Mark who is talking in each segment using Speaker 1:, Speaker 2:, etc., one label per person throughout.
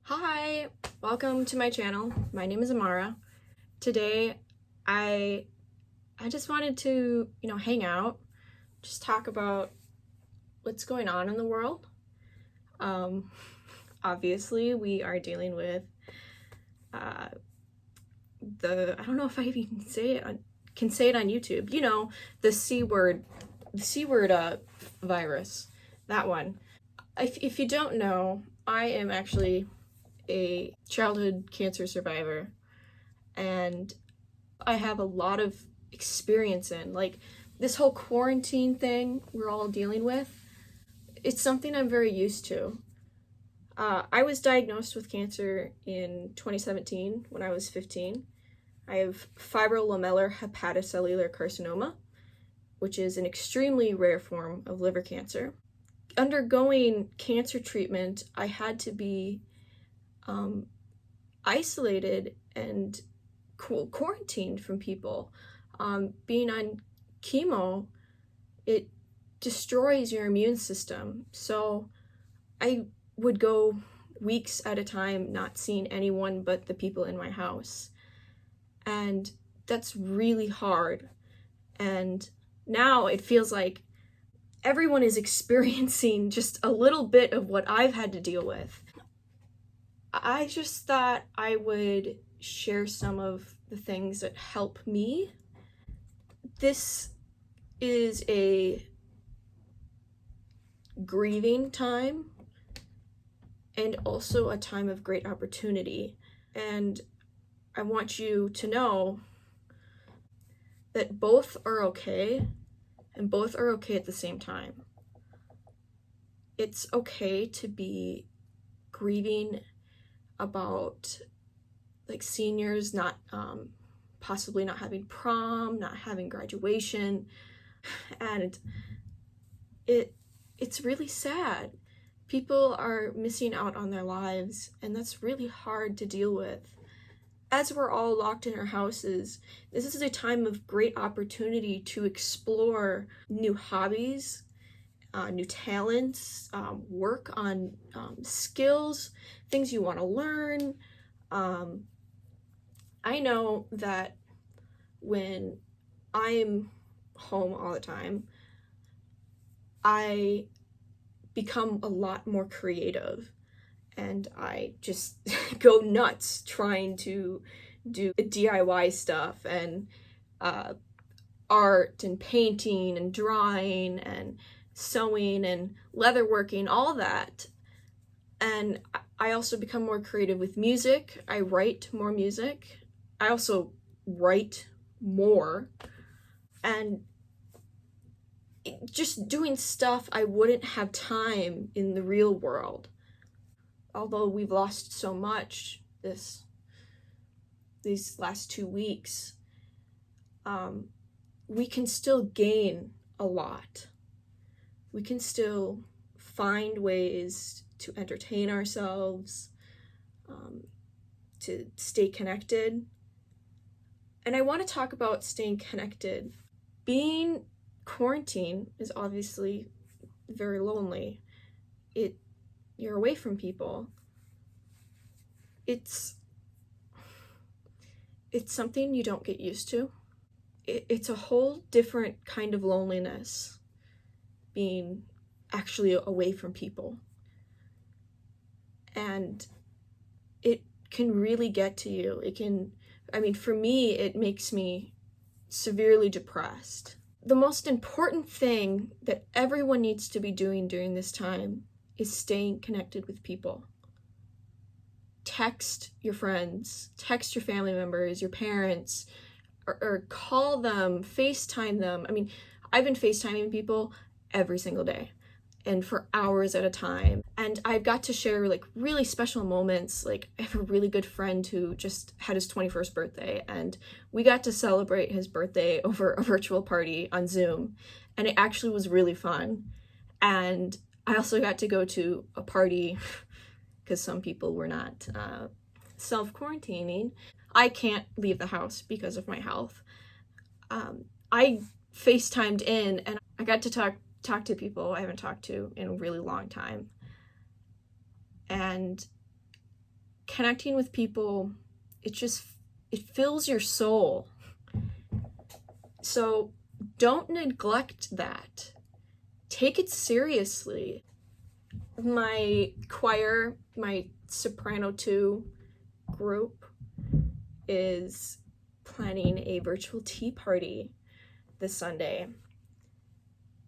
Speaker 1: Hi, welcome to my channel. My name is Amara. Today, I just wanted to, hang out, just talk about what's going on in the world. Um, Obviously, we are dealing with I don't know if I even can say it on YouTube. The C word, virus, that one. If you don't know, I am actually a childhood cancer survivor, and I have a lot of experience in like this whole quarantine thing we're all dealing with. It's something I'm very used to. I was diagnosed with cancer in 2017 when I was 15. I have fibrolamellar hepatocellular carcinoma, which is an extremely rare form of liver cancer. Undergoing cancer treatment, I had to be isolated and quarantined from people. Being on chemo, it destroys your immune system. So I would go weeks at a time not seeing anyone but the people in my house. And that's really hard. And now it feels like everyone is experiencing just a little bit of what I've had to deal with. I just thought I would share some of the things that help me. This is a grieving time and also a time of great opportunity. And I want you to know that both are okay, and both are okay at the same time. It's okay to be grieving about like seniors not possibly not having prom, not having graduation, and it's really sad. People are missing out on their lives, and that's really hard to deal with. As we're all locked in our houses, this is a time of great opportunity to explore new hobbies, new talents, work on skills, things you want to learn. I know that when I'm home all the time, I become a lot more creative, and I just go nuts trying to do DIY stuff and art and painting and drawing and sewing and leatherworking, all that. And I also become more creative with music. I write more music. I also write more, and just doing stuff I wouldn't have time in the real world. Although we've lost so much these last 2 weeks, we can still gain a lot. We can still find ways to entertain ourselves, to stay connected. And I want to talk about staying connected. Being quarantined is obviously very lonely. You're away from people. It's something you don't get used to. It's a whole different kind of loneliness, being actually away from people. And it can really get to you. For me, it makes me severely depressed. The most important thing that everyone needs to be doing during this time is staying connected with people. Text your friends, text your family members, your parents, or call them, FaceTime them. I've been FaceTiming people every single day and for hours at a time. And I've got to share like really special moments. Like I have a really good friend who just had his 21st birthday, and we got to celebrate his birthday over a virtual party on Zoom. And it actually was really fun. And I also got to go to a party because some people were not self-quarantining. I can't leave the house because of my health. I FaceTimed in, and I got to talk to people I haven't talked to in a really long time. And connecting with people, it fills your soul. So don't neglect that. Take it seriously. My choir, my soprano 2 group, is planning a virtual tea party this Sunday.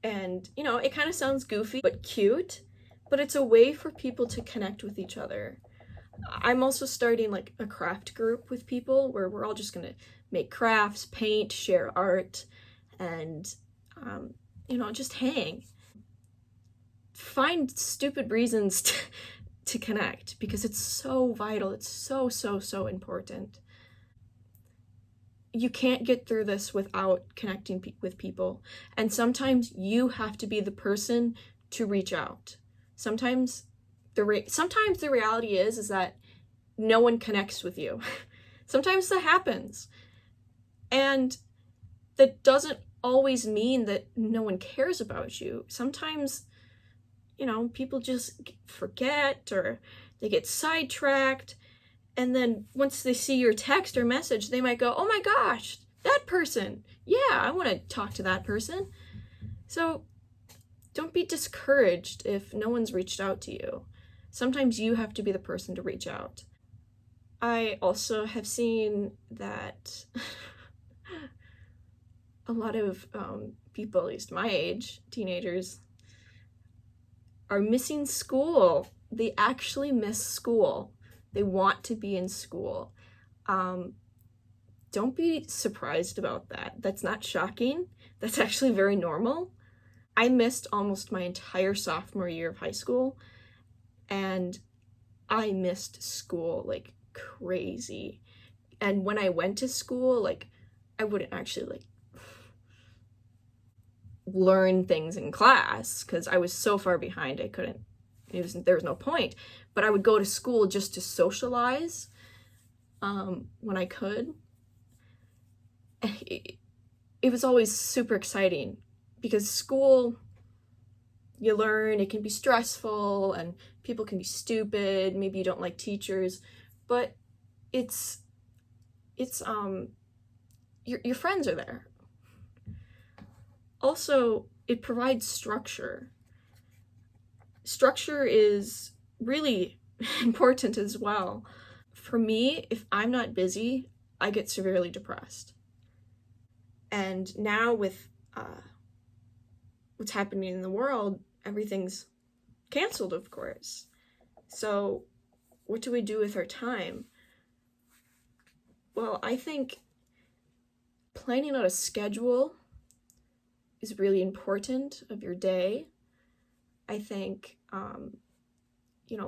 Speaker 1: And, you know, it kind of sounds goofy but cute, but it's a way for people to connect with each other. I'm also starting like a craft group with people where we're all just gonna make crafts, paint, share art, and you know, just hang. Find stupid reasons to connect, because it's so vital. It's so, so, so important. You can't get through this without connecting with people. And sometimes you have to be the person to reach out. Sometimes the reality is that no one connects with you. Sometimes that happens. And that doesn't always mean that no one cares about you. Sometimes, you know, people just forget or they get sidetracked. And then once they see your text or message, they might go, oh my gosh, that person. Yeah, I want to talk to that person. So don't be discouraged if no one's reached out to you. Sometimes you have to be the person to reach out. I also have seen that a lot of people, at least my age, teenagers, are missing school. They actually miss school. They want to be in school. Don't be surprised about that. That's not shocking. That's actually very normal. I missed almost my entire sophomore year of high school, and I missed school like crazy. And when I went to school, like, I wouldn't actually like learn things in class because I was so far behind. There was no point. But I would go to school just to socialize when I could. It was always super exciting because school, you learn, it can be stressful and people can be stupid. Maybe you don't like teachers, but your friends are there. Also, it provides structure. Structure is really important as well. For me, if I'm not busy, I get severely depressed. And now with what's happening in the world, everything's canceled, of course. So what do we do with our time? Well, I think planning out a schedule is really important of your day. I think,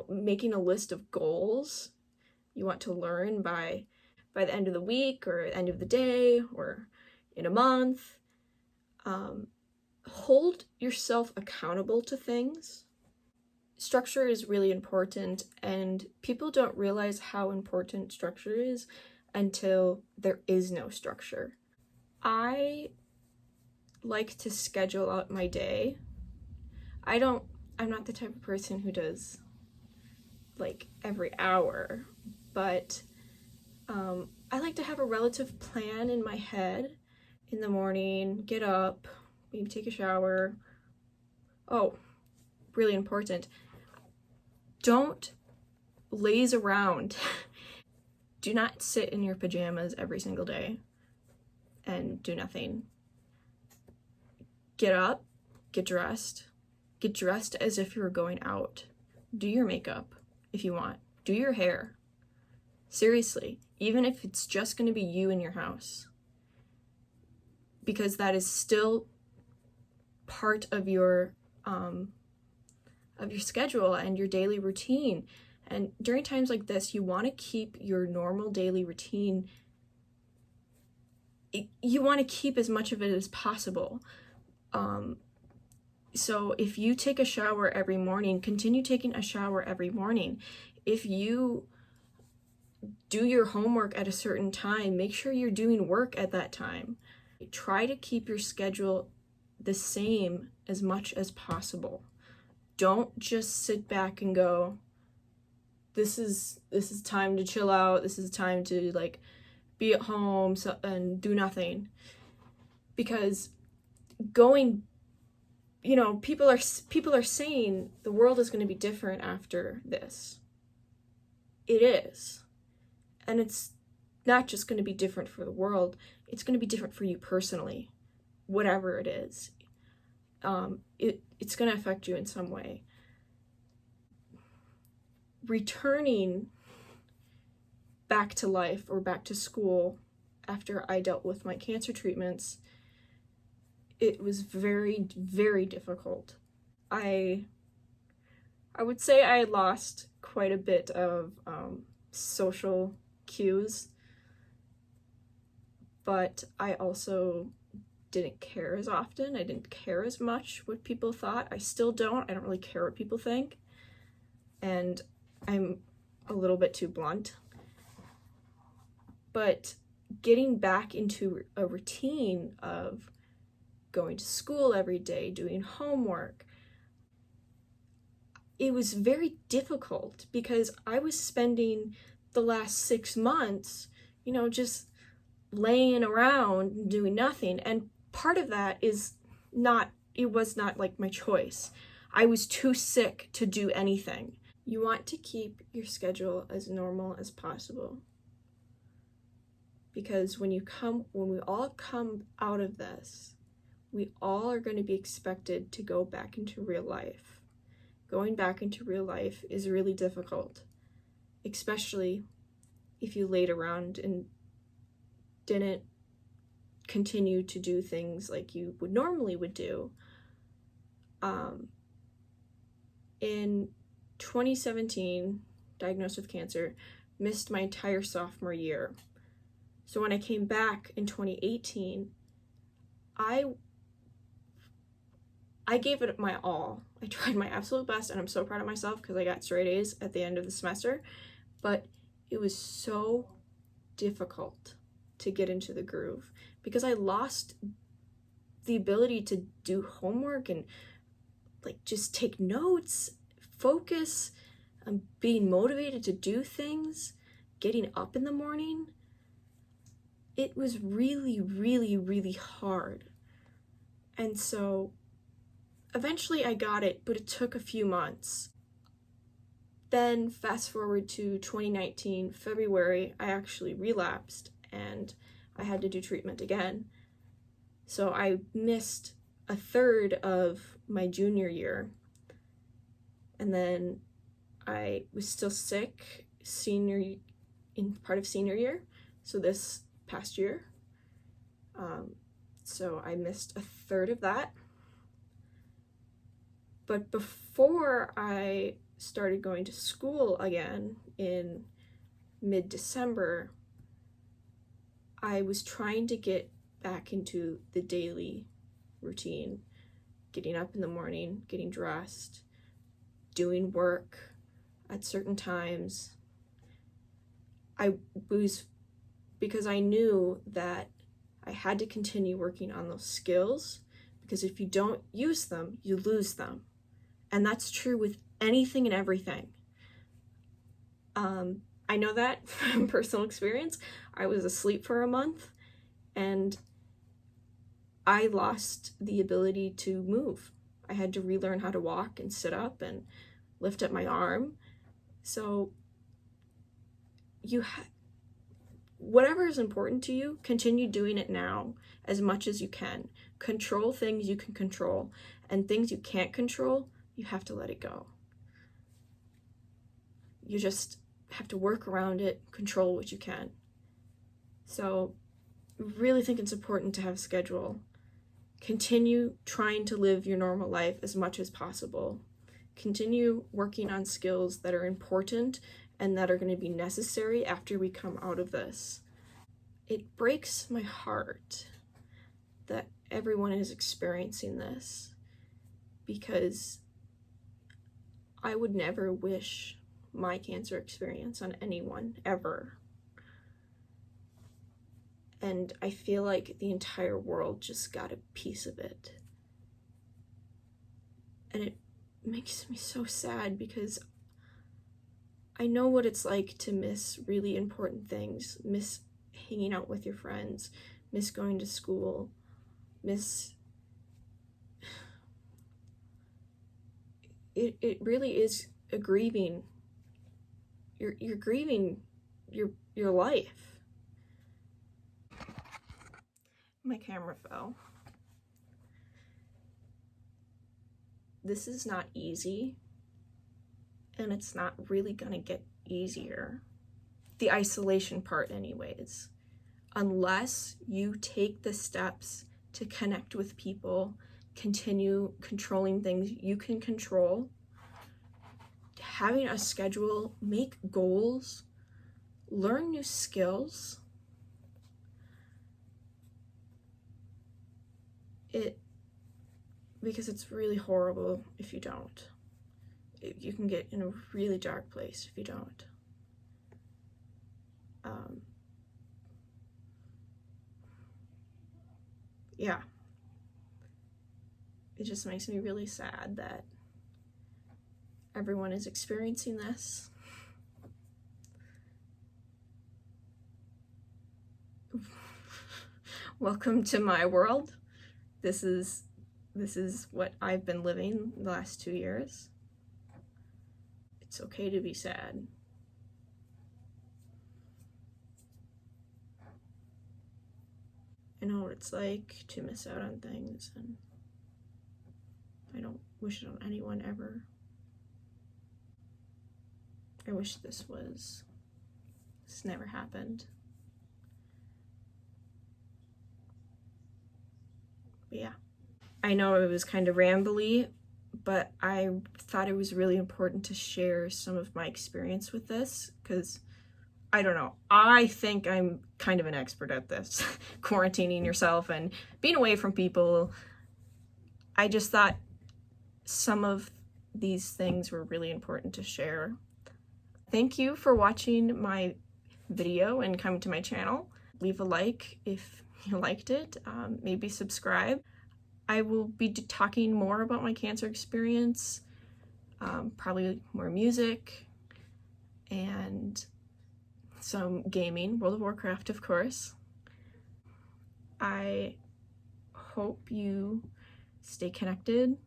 Speaker 1: making a list of goals you want to learn by the end of the week or end of the day or in a month. Hold yourself accountable to things. Structure is really important, and people don't realize how important structure is until there is no structure. I like to schedule out my day. I'm not the type of person who does like every hour, but I like to have a relative plan in my head. In the morning, get up, maybe take a shower. Oh, really important. Don't laze around. Do not sit in your pajamas every single day and do nothing. Get up, get dressed as if you were going out. Do your makeup if you want. Do your hair. Seriously, even if it's just going to be you in your house. Because that is still part of your schedule and your daily routine. And during times like this, you want to keep your normal daily routine. You want to keep as much of it as possible. So if you take a shower every morning, continue taking a shower every morning. If you do your homework at a certain time, make sure you're doing work at that time. Try to keep your schedule the same as much as possible. Don't just sit back and go, this is time to chill out. This is time to like be at home and do nothing. Because going, people are saying the world is going to be different after this. It is. And it's not just going to be different for the world, it's going to be different for you personally, whatever it is. It's going to affect you in some way. Returning back to life or back to school after I dealt with my cancer treatments, it was very, very difficult. I would say I lost quite a bit of social cues, but I also didn't care as often. I didn't care as much what people thought. I still don't. I don't really care what people think. And I'm a little bit too blunt. But getting back into a routine of going to school every day, doing homework, it was very difficult because I was spending the last 6 months, just laying around and doing nothing. And part of that was not like my choice. I was too sick to do anything. You want to keep your schedule as normal as possible. Because when we all come out of this, we all are going to be expected to go back into real life. Going back into real life is really difficult, especially if you laid around and didn't continue to do things like you would normally do. In 2017, diagnosed with cancer, missed my entire sophomore year. So when I came back in 2018, I gave it my all. I tried my absolute best, and I'm so proud of myself because I got straight A's at the end of the semester, but it was so difficult to get into the groove because I lost the ability to do homework and like just take notes, focus, being motivated to do things, getting up in the morning. It was really, really, really hard. And so eventually I got it, but it took a few months. Then fast forward to 2019, February, I actually relapsed and I had to do treatment again. So I missed a third of my junior year. And then I was still sick in part of senior year. So this past year. So I missed a third of that. But before I started going to school again in mid-December, I was trying to get back into the daily routine, getting up in the morning, getting dressed, doing work at certain times. Because I knew that I had to continue working on those skills, because if you don't use them, you lose them. And that's true with anything and everything. I know that from personal experience. I was asleep for a month and I lost the ability to move. I had to relearn how to walk and sit up and lift up my arm. So whatever is important to you, continue doing it now as much as you can. Control things you can control, and things you can't control, you have to let it go. You just have to work around it, control what you can. So really think it's important to have a schedule. Continue trying to live your normal life as much as possible. Continue working on skills that are important and that are going to be necessary after we come out of this. It breaks my heart that everyone is experiencing this, because I would never wish my cancer experience on anyone, ever. And I feel like the entire world just got a piece of it. And it makes me so sad because I know what it's like to miss really important things, miss hanging out with your friends, miss going to school, miss... It really is a grieving. You're grieving your life. My camera fell. This is not easy, and it's not really gonna get easier. The isolation part anyways. Unless you take the steps to connect with people, continue controlling things you can control, having a schedule, make goals, learn new skills, because it's really horrible if you don't. You can get in a really dark place if you don't. Yeah. It just makes me really sad that everyone is experiencing this. Welcome to my world. This is what I've been living the last 2 years. It's okay to be sad. I know what it's like to miss out on things, and I don't wish it on anyone ever. I wish this never happened. But yeah. I know it was kind of rambly, but I thought it was really important to share some of my experience with this, because I don't know, I think I'm kind of an expert at this, quarantining yourself and being away from people. I just thought some of these things were really important to share. Thank you for watching my video and coming to my channel. Leave a like if you liked it, maybe subscribe. I will be talking more about my cancer experience, probably more music, and some gaming, World of Warcraft, of course. I hope you stay connected,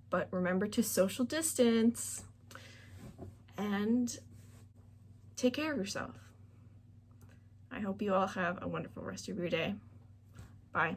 Speaker 1: but remember to social distance and take care of yourself. I hope you all have a wonderful rest of your day. Bye.